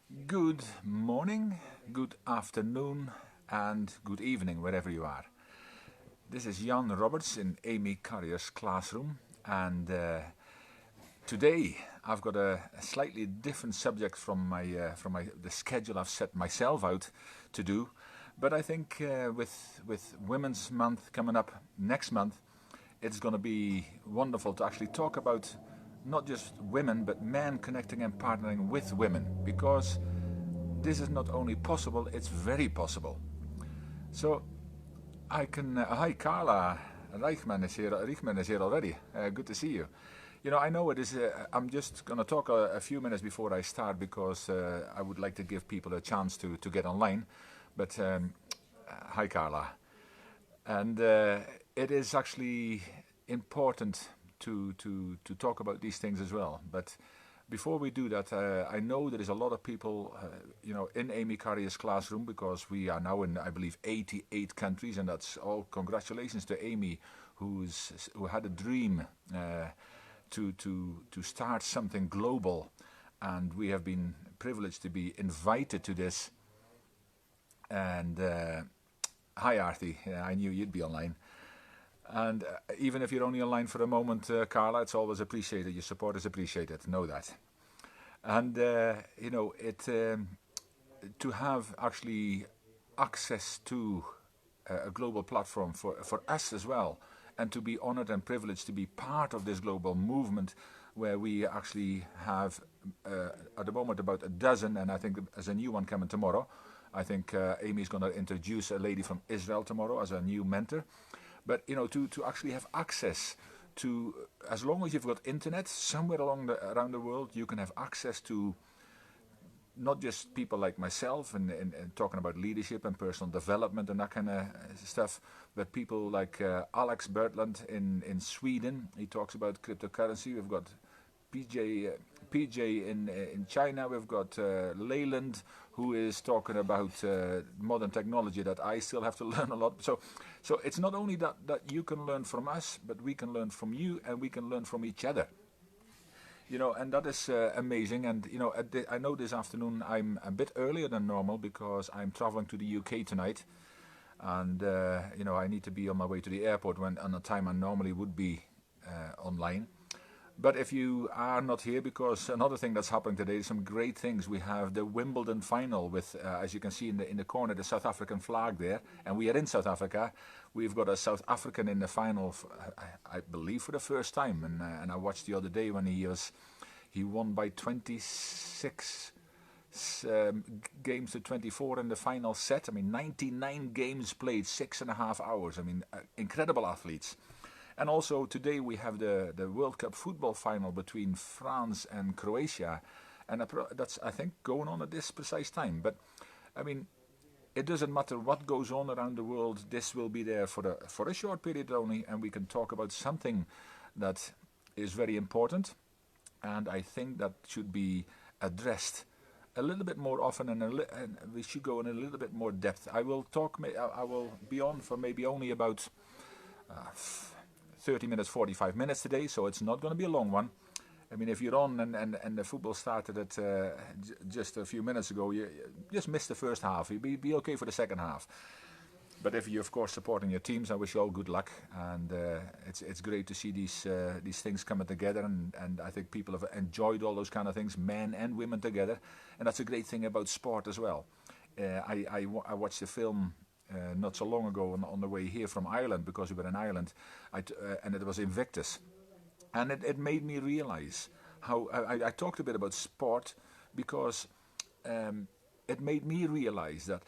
Good morning, good afternoon, and good evening, wherever you are. This is Jan Roberts in Amy Carrier's classroom, and today I've got a slightly different subject from the schedule I've set myself out to do. But I think with Women's Month coming up next month, it's going to be wonderful to actually talk about not just women, but men connecting and partnering with women, because this is not only possible, it's very possible. So I can. Hi, Carla. Reichman is here already. Good to see you. I know it is. I'm just going to talk a few minutes before I start because I would like to give people a chance to get online. But hi, Carla. And it is actually important to talk about these things as well. But before we do that, I know there is a lot of people, in Amy Carrier's classroom, because we are now in, I believe, 88 countries, and that's all congratulations to Amy, who had a dream to start something global, and we have been privileged to be invited to this. And hi, Arthi, I knew you'd be online. And even if you're only online for a moment, Carla, it's always appreciated. Your support is appreciated. Know that. And to have actually access to a global platform for us as well, and to be honoured and privileged to be part of this global movement, where we actually have at the moment about a dozen, and I think there's a new one coming tomorrow. I think Amy's going to introduce a lady from Israel tomorrow as a new mentor. But to actually have access to, as long as you've got internet somewhere around the world, you can have access to not just people like myself and talking about leadership and personal development and that kind of stuff, but people like Alex Bertland in Sweden. He talks about cryptocurrency. We've got PJ in China. We've got Leyland, who is talking about modern technology that I still have to learn a lot. So it's not only that you can learn from us, but we can learn from you, and we can learn from each other. And that is amazing. And I know this afternoon I'm a bit earlier than normal because I'm traveling to the UK tonight, and I need to be on my way to the airport on a time I normally would be online. But if you are not here, because another thing that's happening today, some great things. We have the Wimbledon Final with, as you can see in the corner, the South African flag there. And we are in South Africa. We've got a South African in the final, I believe, for the first time. And I watched the other day when he won by 26 games to 24 in the final set. I mean, 99 games played, 6.5 hours. I mean, incredible athletes. And also today we have the World Cup football final between France and Croatia, and that's, I think, going on at this precise time. But I mean, it doesn't matter what goes on around the world. This will be there for a short period only, and we can talk about something that is very important, and I think that should be addressed a little bit more often, and we should go in a little bit more depth. I will be on for maybe only about 30 minutes, 45 minutes today, so it's not going to be a long one. I mean, if you're on and the football started at just a few minutes ago, you just missed the first half. You'll be okay for the second half. But if you're, of course, supporting your teams, I wish you all good luck. And it's great to see these things coming together. And I think people have enjoyed all those kind of things, men and women together. And that's a great thing about sport as well. I watched a film not so long ago on the way here from Ireland, because we were in Ireland, and it was Invictus. And it made me realize how, I talked a bit about sport, because it made me realize that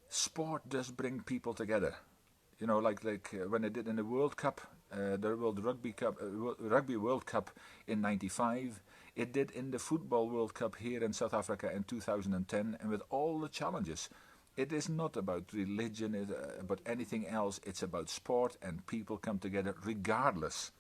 sport does bring people together. Like when they did in the World Cup, the World Rugby World Cup in '95, it did in the Football World Cup here in South Africa in 2010, and with all the challenges. It is not about religion, about anything else. It's about sport, and people come together regardless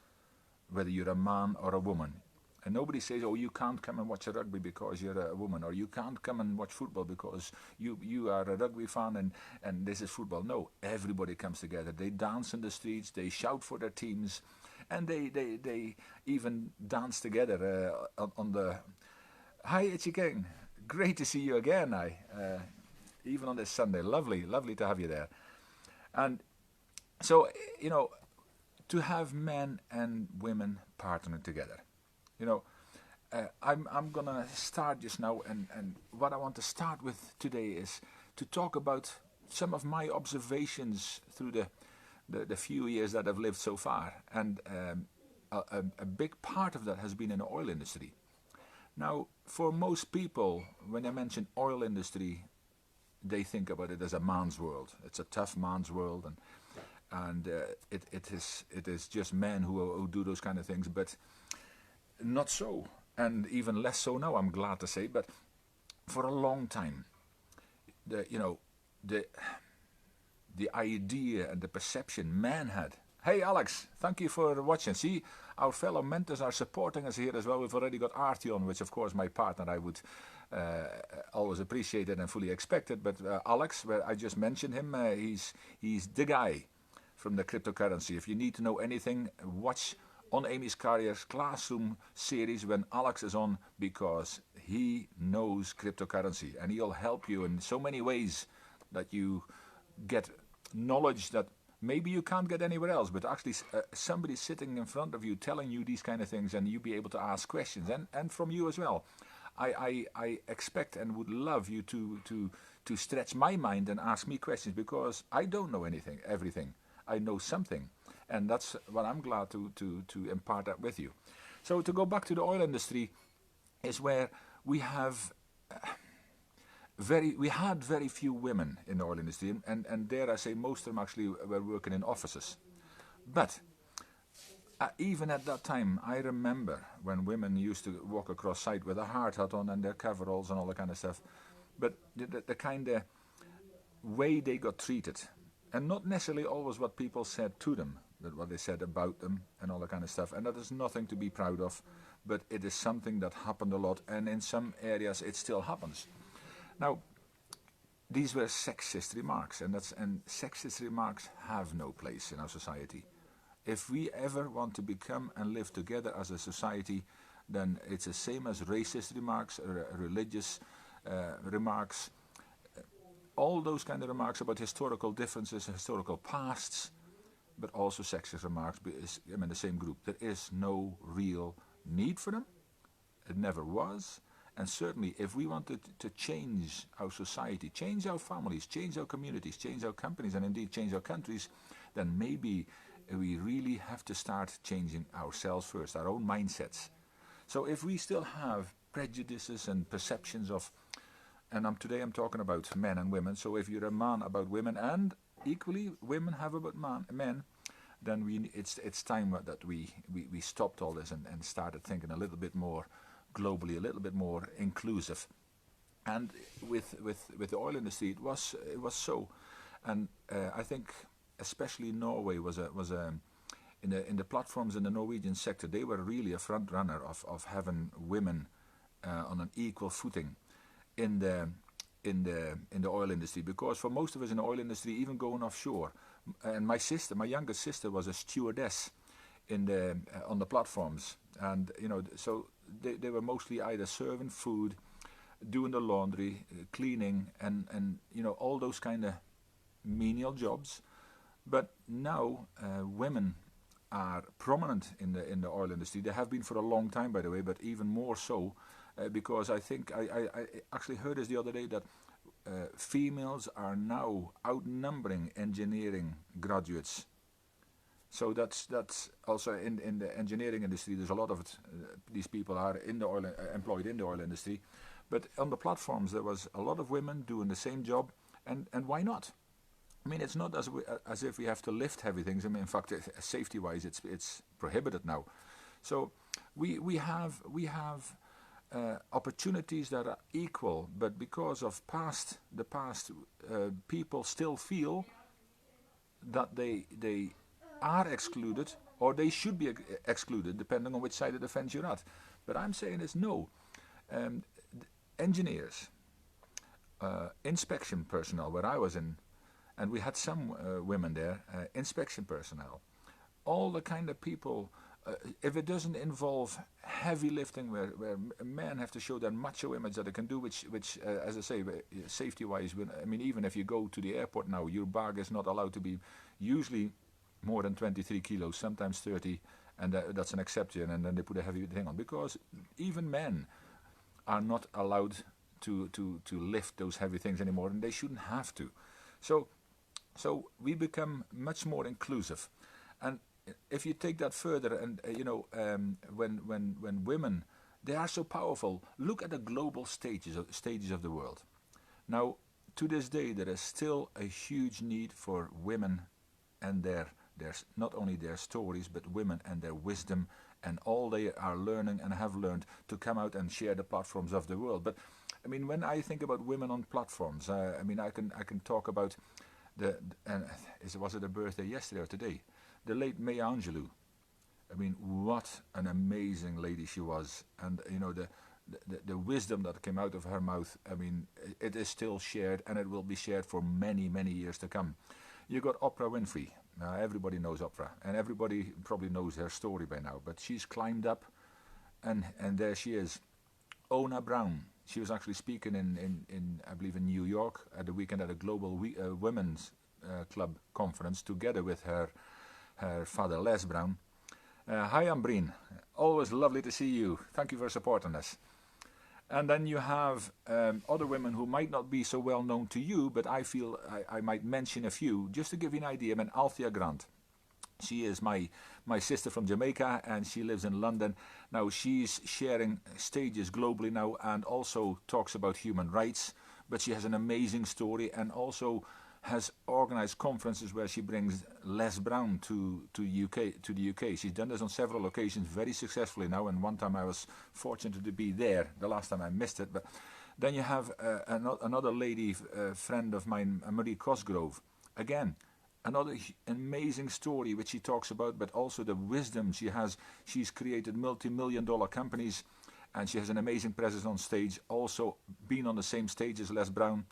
whether you're a man or a woman. And nobody says, oh, you can't come and watch a rugby because you're a woman, or you can't come and watch football because you are a rugby fan and this is football. No, everybody comes together. They dance in the streets, they shout for their teams, and they even dance together on the... Hi, Itchy King. great to see you again. Even on this Sunday, lovely to have you there. And so, to have men and women partnering together, I'm gonna start just now, and what I want to start with today is to talk about some of my observations through the few years that I've lived so far, and a big part of that has been in the oil industry. Now, for most people, when I mention oil industry, they think about it as a man's world. It's a tough man's world, and it is just men who do those kind of things, but not so, and even less so now, I'm glad to say. But for a long time, the idea and the perception man had. Hey Alex, thank you for watching. See, our fellow mentors are supporting us here as well. We've already got Artie on, which of course my partner I would always appreciate it and fully expect it. But Alex, where I just mentioned him, he's the guy from the cryptocurrency. If you need to know anything, watch on Amy's Carrier's Classroom series when Alex is on, because he knows cryptocurrency and he'll help you in so many ways that you get knowledge that maybe you can't get anywhere else, but actually somebody sitting in front of you telling you these kind of things, and you be able to ask questions, and from you as well. I expect and would love you to stretch my mind and ask me questions, because I don't know everything. I know something, and that's what I'm glad to impart that with you. So to go back to the oil industry is where we have very few women in the oil industry, and dare I say most of them actually were working in offices. But even at that time, I remember when women used to walk across site with a hard hat on and their coveralls and all that kind of stuff, but the kind of way they got treated, and not necessarily always what people said to them, but what they said about them and all that kind of stuff, and that is nothing to be proud of, but it is something that happened a lot, and in some areas it still happens. Now, these were sexist remarks, and sexist remarks have no place in our society. If we ever want to become and live together as a society, then it's the same as racist remarks, religious remarks, all those kind of remarks about historical differences, historical pasts, but also sexist remarks in the same group. There is no real need for them. It never was. And certainly, if we wanted to change our society, change our families, change our communities, change our companies, and indeed change our countries, then maybe we really have to start changing ourselves first, our own mindsets. So if we still have prejudices and perceptions of, and today I'm talking about men and women, so if you're a man about women, and equally women have about men, then it's time that we stopped all this and started thinking a little bit more globally, a little bit more inclusive. And with the oil industry, it was so, and I think especially Norway was in the platforms in the Norwegian sector, they were really a front runner of having women on an equal footing in the oil industry, because for most of us in the oil industry, even going offshore, and my youngest sister was a stewardess on the platforms, and so they were mostly either serving food, doing the laundry, cleaning, and all those kind of menial jobs. But now women are prominent in the oil industry. They have been for a long time, by the way, but even more so because I think I actually heard this the other day that females are now outnumbering engineering graduates. So that's also in the engineering industry. There's a lot of it. These people are employed in the oil industry, but on the platforms there was a lot of women doing the same job, and why not? I mean, it's not as if we have to lift heavy things. I mean, in fact, safety-wise, it's prohibited now. So we have opportunities that are equal, but because of the past, people still feel that they are excluded, or they should be excluded, depending on which side of the fence you're at. But I'm saying is no. Engineers, inspection personnel, where I was in, and we had some women there, inspection personnel, all the kind of people if it doesn't involve heavy lifting, where men have to show that macho image that they can do, which as I say, safety-wise, I mean, even if you go to the airport now, your bag is not allowed to be usually more than 23 kilos, sometimes 30, and that's an exception, and then they put a heavy thing on, because even men are not allowed to lift those heavy things anymore, and they shouldn't have to. So we become much more inclusive, and if you take that further, and when women, they are so powerful. Look at the global stages of the world. Now, to this day, there is still a huge need for women and their not only their stories, but women and their wisdom and all they are learning and have learned to come out and share the platforms of the world. But I mean, when I think about women on platforms, I mean, I can talk about was it a birthday yesterday or today? The late Maya Angelou. I mean, what an amazing lady she was, and the wisdom that came out of her mouth. I mean, it is still shared, and it will be shared for many, many years to come. You got Oprah Winfrey. Everybody knows Oprah, and everybody probably knows her story by now. But she's climbed up, and there she is. Ona Brown. She was actually speaking in I believe in New York at the weekend at a global women's club conference together with her father Les Brown. Hi Ambreen, always lovely to see you. Thank you for supporting us. And then you have other women who might not be so well known to you, but I feel I might mention a few just to give you an idea. I mean, Althea Grant. She is my sister from Jamaica, and she lives in London. Now she's sharing stages globally now, and also talks about human rights. But she has an amazing story, and also has organised conferences where she brings Les Brown to the UK. She's done this on several occasions very successfully now, and one time I was fortunate to be there. The last time I missed it. But then you have another lady, friend of mine, Marie Cosgrove. Again, another amazing story which she talks about, but also the wisdom she has. She's created multi-million-dollar companies, and she has an amazing presence on stage. Also been on the same stage as Les Brown.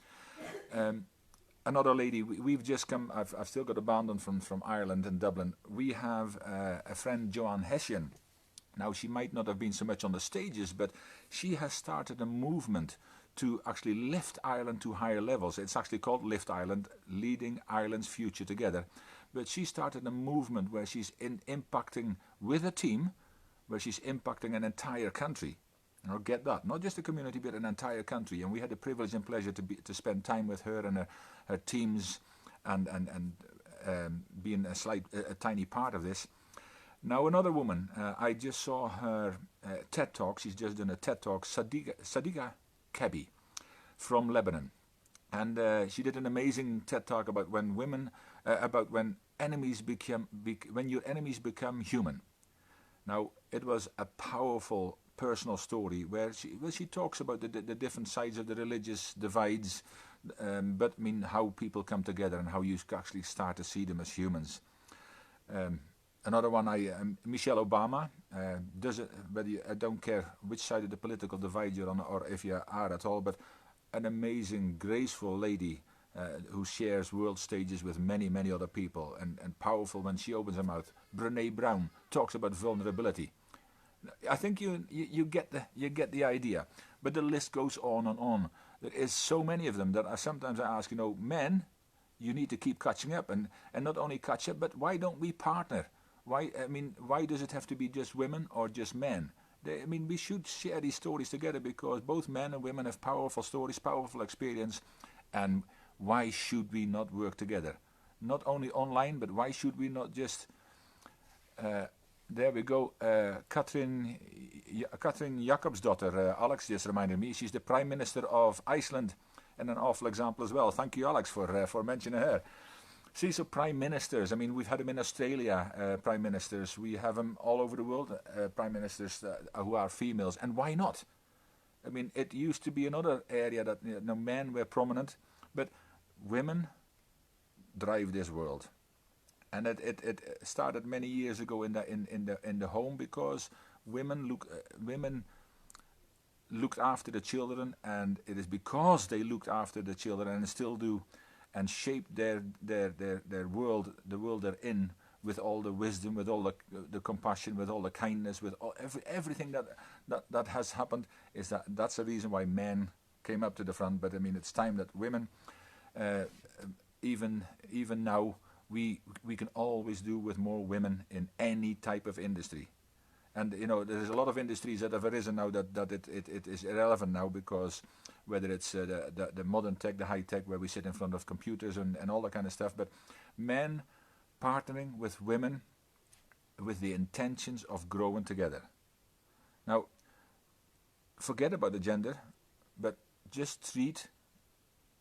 Another lady, we've just come, I've still got a band on from Ireland and Dublin. We have a friend, Joanne Hessian. Now, she might not have been so much on the stages, but she has started a movement to actually lift Ireland to higher levels. It's actually called Lift Ireland, Leading Ireland's Future Together. But she started a movement where she's impacting with a team, where she's impacting an entire country. Now get that, not just a community, but an entire country. And we had the privilege and pleasure to spend time with her and her teams, and being a tiny part of this. Now another woman, I just saw her TED Talk. She's just done a TED Talk, Sadiqa Kebi from Lebanon, and she did an amazing TED Talk about when when your enemies become human. Now it was a powerful personal story where she talks about the different sides of the religious divides, but I mean how people come together and how you actually start to see them as humans. Another one, Michelle Obama, does it, but I don't care which side of the political divide you're on or if you are at all, but an amazing, graceful lady who shares world stages with many, many other people, and powerful when she opens her mouth. Brené Brown talks about vulnerability. I think you get the idea, but the list goes on and on. There is so many of them that sometimes I ask, men, you need to keep catching up, and not only catch up, but why don't we partner? Why does it have to be just women or just men? We should share these stories together, because both men and women have powerful stories, powerful experience, and why should we not work together? Not only online, but why should we not just... there we go. Katrin Jakobsdottir, Alex just reminded me. She's the Prime Minister of Iceland, and an awful example as well. Thank you, Alex, for mentioning her. See, so Prime Ministers, we've had them in Australia, Prime Ministers. We have them all over the world, Prime Ministers who are females. And why not? It used to be another area that men were prominent, but women drive this world. And it started many years ago in the home, because women looked after the children, and it is because they looked after the children and still do, and shaped their world, the world they're in, with all the wisdom, with all the compassion, with all the kindness, with everything that has happened, that's the reason why men came up to the front. But I mean, it's time that women, even now, we can always do with more women in any type of industry. And there's a lot of industries that have arisen now that it is irrelevant now, because whether it's the modern tech, the high tech, where we sit in front of computers and all that kind of stuff, but men partnering with women with the intentions of growing together. Now, forget about the gender, but just treat,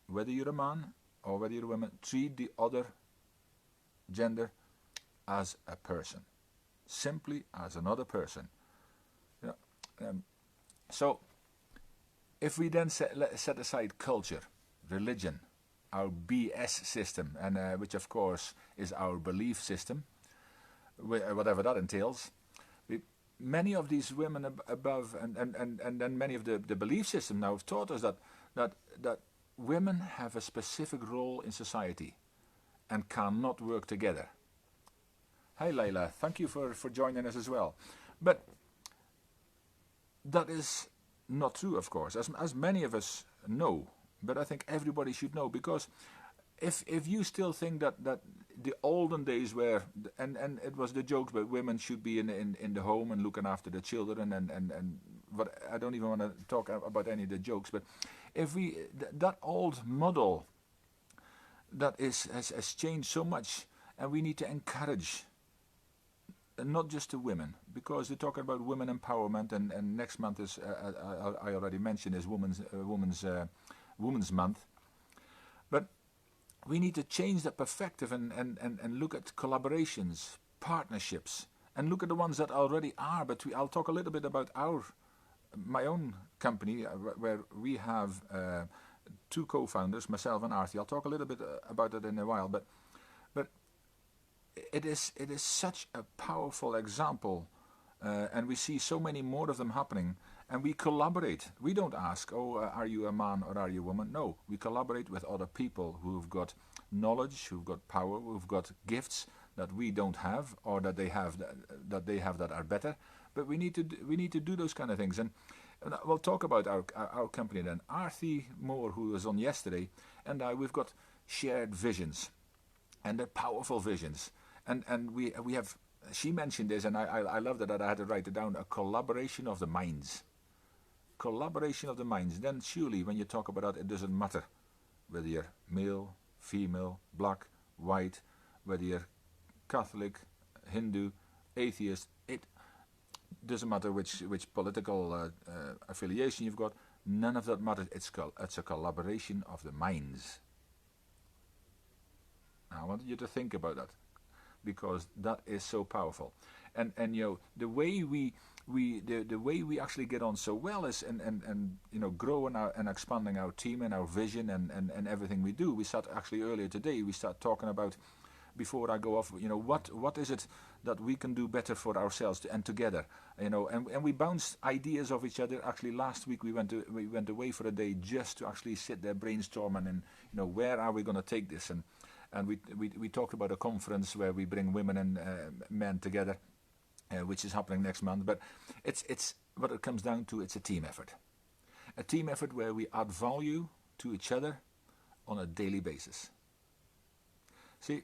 whether you're a man or whether you're a woman, treat the other gender as a person. Simply as another person. So, if we then set aside culture, religion, our BS system, and which of course is our belief system, whatever that entails, many of these women above, and then many of the belief system now have taught us that women have a specific role in society and cannot work together. Hi Layla, thank you for joining us as well. But that is not true, of course, as many of us know, but I think everybody should know, because if you still think that the olden days were, and it was the jokes, but women should be in the home and looking after the children, and but I don't even want to talk about any of the jokes, but if that old model that has changed so much, and we need to encourage not just the women, because they're talking about women empowerment, and next month is, I already mentioned, is Women's Month. But we need to change that perspective and look at collaborations, partnerships, and look at the ones that already are. But I'll talk a little bit about my own company, where we have two co-founders, myself and Artie. I'll talk a little bit about it in a while, but it is such a powerful example, and we see so many more of them happening, and we collaborate. We don't ask, are you a man or are you a woman? No, we collaborate with other people who've got knowledge, who've got power, who've got gifts that we don't have, or that they have that are better. But we need to do those kind of things, and we'll talk about our company then. Artie Moore, who was on yesterday, and we've got shared visions, and they're powerful visions. And we have, she mentioned this, and I love that I had to write it down, a collaboration of the minds. Collaboration of the minds. Then surely when you talk about that, it doesn't matter whether you're male, female, black, white, whether you're Catholic, Hindu, atheist, it doesn't matter which political affiliation you've got, none of that matters. It's a collaboration of the minds. Now, I want you to think about that, because that is so powerful, and the way we actually get on so well is and growing and expanding our team and our vision and everything we do. We start actually earlier today. We start talking about, before I go off, what is it that we can do better for ourselves and together, and we bounce ideas of each other. Actually, last week we went away for a day just to actually sit there brainstorming and where are we going to take this, and we talked about a conference where we bring women and men together, which is happening next month. But it's what it comes down to. It's a team effort. A team effort where we add value to each other on a daily basis. See,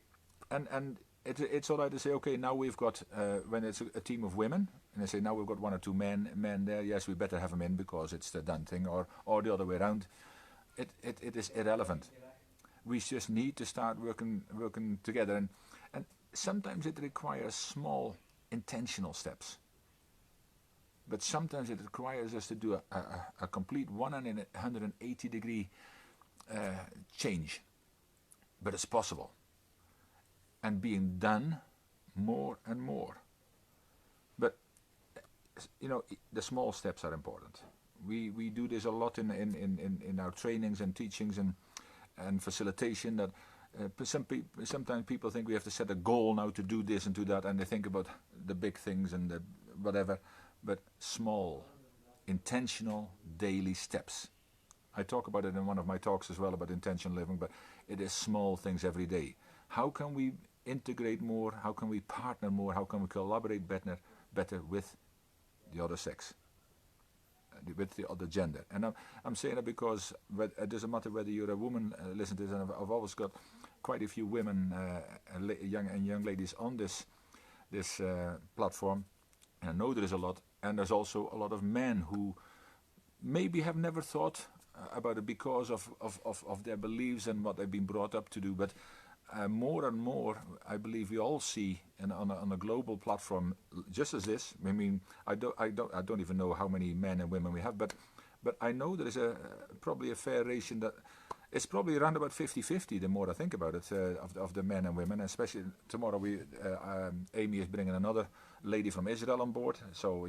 and it's all right to say, okay, now we've got, when it's a team of women, and they say, now we've got one or two men there, yes, we better have them in because it's the done thing, or the other way around. It is irrelevant. We just need to start working together, and sometimes it requires small intentional steps, but sometimes it requires us to do a complete 180 degree change, but it's possible, and being done more and more. But the small steps are important. We do this a lot in our trainings and teachings and facilitation, that sometimes people think we have to set a goal now to do this and do that, and they think about the big things and the whatever, but small, intentional, daily steps. I talk about it in one of my talks as well, about intentional living, but it is small things every day. How can we integrate more? How can we partner more? How can we collaborate better with the other sex, with the other gender? And I'm saying that because it doesn't matter whether you're a woman, listen to this, and I've always got quite a few women, young ladies on this platform, and I know there is a lot, and there's also a lot of men who maybe have never thought about it because of their beliefs and what they've been brought up to do, but more and more, I believe we all see on a global platform, just as this. I mean, I don't even know how many men and women we have, but I know there is probably a fair ratio that it's probably around about 50-50. The more I think about it, of the men and women, especially tomorrow, Amy is bringing another lady from Israel on board, so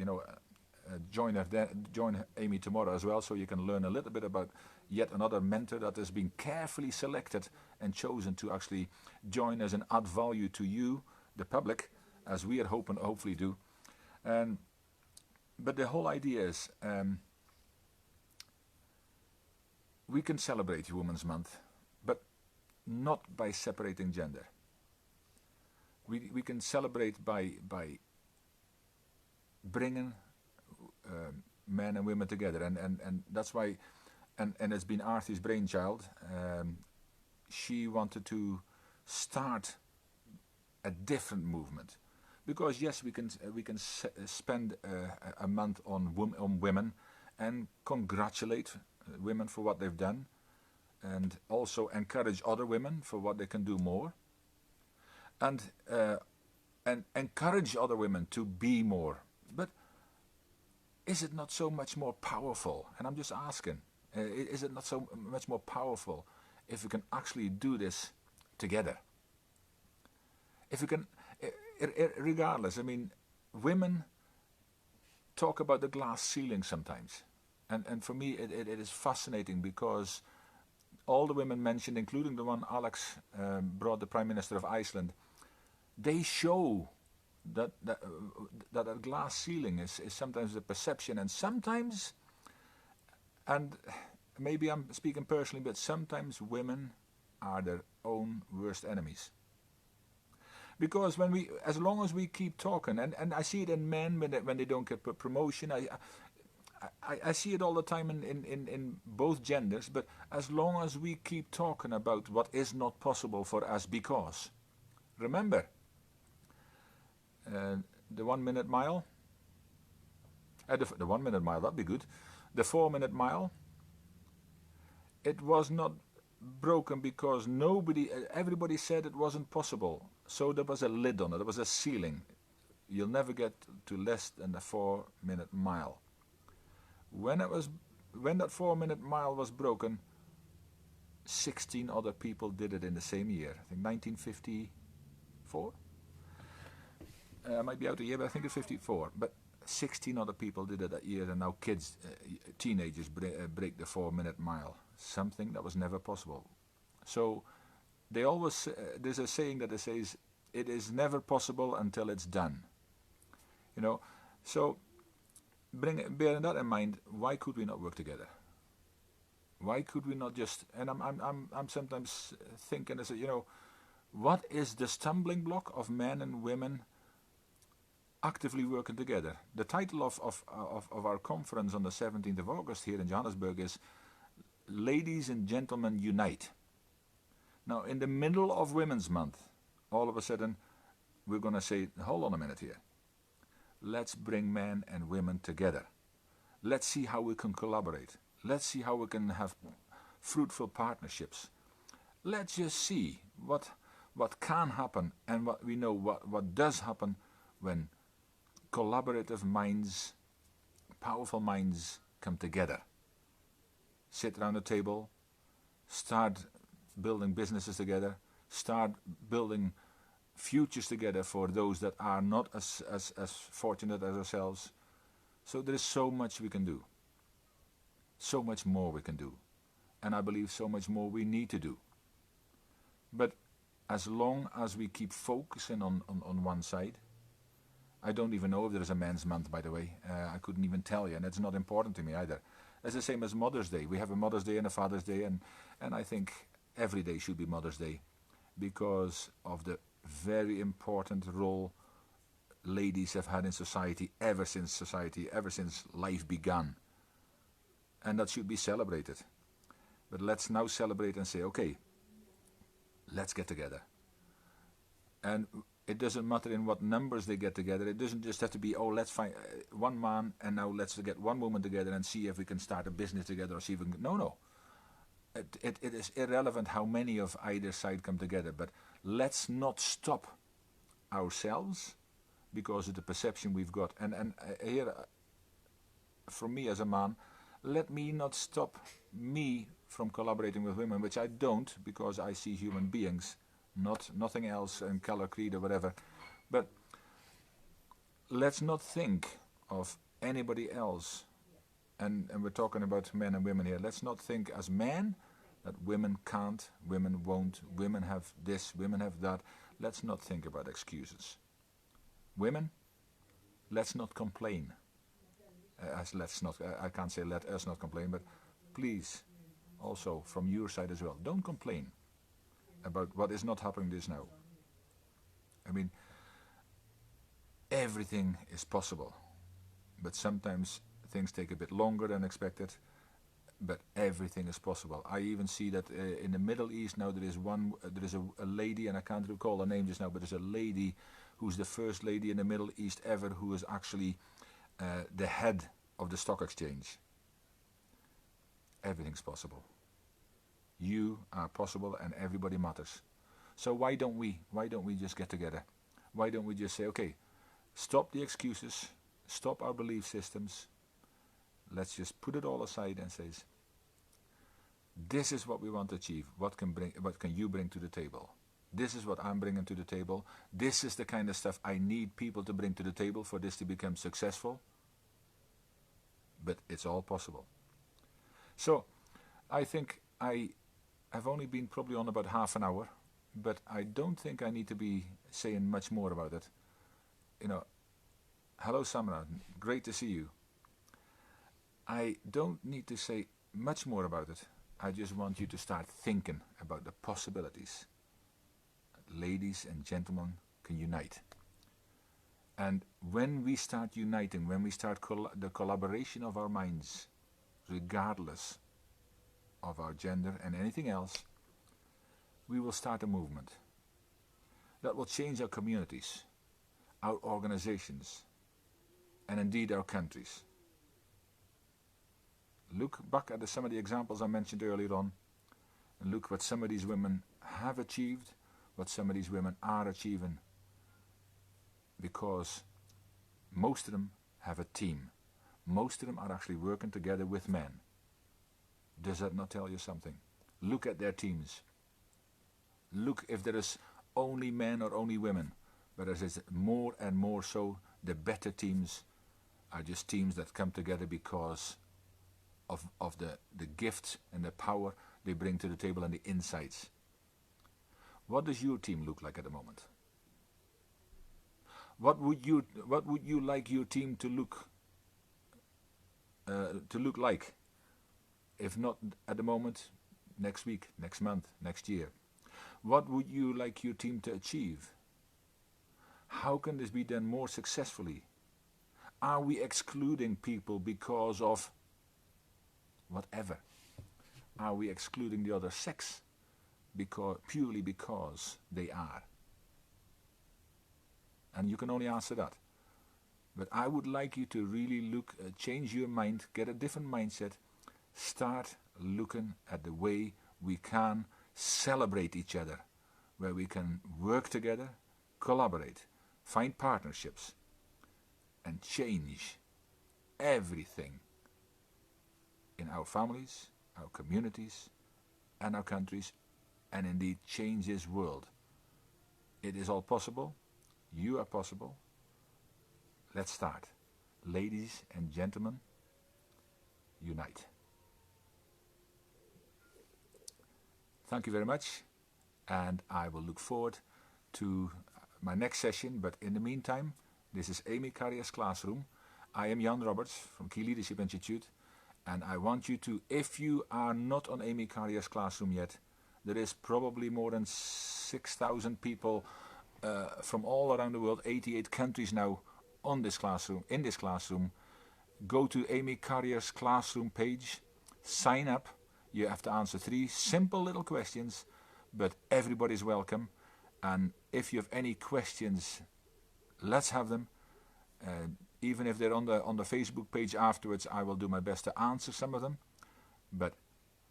join Amy tomorrow as well, so you can learn a little bit about yet another mentor that has been carefully selected and chosen to actually join us and add value to you, the public, as we are hopefully do. But the whole idea is we can celebrate Women's Month, but not by separating gender. We can celebrate by bringing men and women together, and that's why, and it's been Arthur's brainchild. She wanted to start a different movement, because yes, we can spend a month on women and congratulate women for what they've done, and also encourage other women for what they can do more, and encourage other women to be more. But is it not so much more powerful? And I'm just asking, is it not so much more powerful if we can actually do this together? If we can, regardless, I mean, women talk about the glass ceiling sometimes. And for me, it is fascinating, because all the women mentioned, including the one Alex brought, the Prime Minister of Iceland, they show that a glass ceiling is sometimes a perception, and sometimes, and maybe I'm speaking personally, but sometimes women are their own worst enemies. Because as long as we keep talking, and I see it in men when they don't get promotion, I see it all the time in both genders, but as long as we keep talking about what is not possible for us, because, remember, the 1 minute mile, the 1 minute mile, that'd be good, the 4 minute mile, it was not broken because everybody said it wasn't possible, so there was a lid on it, there was a ceiling. You'll never get to less than the 4 minute mile. When that 4 minute mile was broken, 16 other people did it in the same year. I think 1954. I might be out a year, but I think it's 54. But 16 other people did it that year, and now teenagers break the 4 minute mile. Something that was never possible. So they always there's a saying that says it is never possible until it's done. So. Bearing that in mind, why could we not work together? Why could we not just? And I'm sometimes thinking, what is the stumbling block of men and women actively working together? The title of our conference on the 17th of August here in Johannesburg is "Ladies and Gentlemen Unite." Now, in the middle of Women's Month, all of a sudden, we're going to say, hold on a minute here. Let's bring men and women together. Let's see how we can collaborate. Let's see how we can have fruitful partnerships. Let's just see what can happen, and what we know what does happen when collaborative minds, powerful minds come together. Sit around the table, start building businesses together, start building futures together for those that are not as fortunate as ourselves. So there is so much we can do. So much more we can do. And I believe so much more we need to do. But as long as we keep focusing on one side, I don't even know if there is a Men's Month, by the way. I couldn't even tell you, and it's not important to me either. It's the same as Mother's Day. We have a Mother's Day and a Father's Day, and I think every day should be Mother's Day, because of the very important role ladies have had in society, ever since life began. And that should be celebrated. But let's now celebrate and say, okay, let's get together. And it doesn't matter in what numbers they get together. It doesn't just have to be, oh, let's find one man and now let's get one woman together and see if we can start a business together or see if we can. No. It is irrelevant how many of either side come together. But let's not stop ourselves because of the perception we've got. And here, from me as a man, let me not stop me from collaborating with women, which I don't, because I see human beings, nothing else in color, creed or whatever. But let's not think of anybody else, and we're talking about men and women here. Let's not think as men that women can't, women won't, women have this, women have that. Let's not think about excuses. Women, let's not complain. I can't say let us not complain, but please, also from your side as well, don't complain about what is not happening this now. I mean, everything is possible, but sometimes things take a bit longer than expected, but everything is possible. I even see that in the Middle East now there is a lady, and I can't recall her name just now, but there's a lady who's the first lady in the Middle East ever who is actually the head of the stock exchange. Everything's possible. You are possible and everybody matters. So why don't we just get together? Why don't we just say, okay, stop the excuses, stop our belief systems, let's just put it all aside and say, this is what we want to achieve. What can you bring to the table? This is what I'm bringing to the table. This is the kind of stuff I need people to bring to the table for this to become successful. But it's all possible. So I think I have only been probably on about half an hour, but I don't think I need to be saying much more about it. Hello Samara, great to see you. I don't need to say much more about it. I just want you to start thinking about the possibilities. Ladies and gentlemen can unite. And when we start uniting, when we start the collaboration of our minds, regardless of our gender and anything else, we will start a movement that will change our communities, our organizations, and indeed our countries. Look back at some of the examples I mentioned earlier on, and look what some of these women have achieved, what some of these women are achieving, because most of them have a team. Most of them are actually working together with men. Does that not tell you something? Look at their teams. Look if there is only men or only women, but as it's more and more so, the better teams are just teams that come together because of the gifts and the power they bring to the table and the insights. What does your team look like at the moment? What would you like your team to look like? If not at the moment, next week, next month, next year. What would you like your team to achieve? How can this be done more successfully? Are we excluding people because of whatever? Are we excluding the other sex purely because they are? And you can only answer that. But I would like you to really change your mind, get a different mindset, start looking at the way we can celebrate each other, where we can work together, collaborate, find partnerships, and change everything in our families, our communities, and our countries, and indeed change this world. It is all possible. You are possible. Let's start. Ladies and gentlemen, unite. Thank you very much, and I will look forward to my next session, but in the meantime, this is Amy Carrier's classroom. I am Jan Robberts from Key Leadership Institute, and I want you to, if you are not on Amy Carrier's classroom yet, there is probably more than 6,000 people from all around the world, 88 countries now on this classroom, in this classroom. Go to Amy Carrier's classroom page, sign up. You have to answer 3 simple little questions, but everybody's welcome. And if you have any questions, let's have them. Even if they're on the Facebook page afterwards, I will do my best to answer some of them. But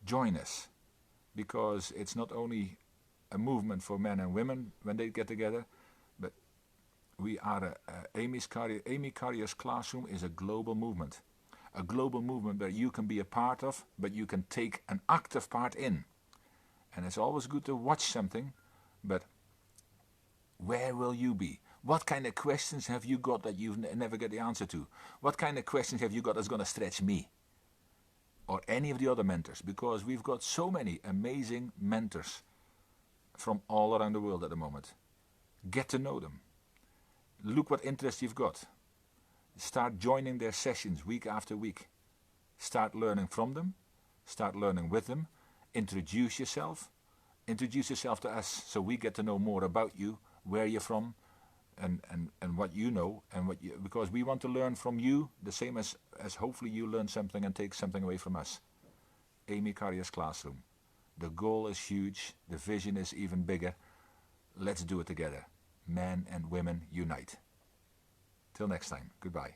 join us, because it's not only a movement for men and women when they get together, but we are Amy Carrier's classroom is a global movement where you can be a part of, but you can take an active part in. And it's always good to watch something, but where will you be? What kind of questions have you got that you've never get the answer to? What kind of questions have you got that's going to stretch me? Or any of the other mentors? Because we've got so many amazing mentors from all around the world at the moment. Get to know them. Look what interest you've got. Start joining their sessions week after week. Start learning from them. Start learning with them. Introduce yourself. Introduce yourself to us so we get to know more about you, where you're from, and what you know, and because we want to learn from you the same as hopefully you learn something and take something away from us. Amy Carrier's classroom. The goal is huge. The vision is even bigger. Let's do it together. Men and women unite. Till next time. Goodbye.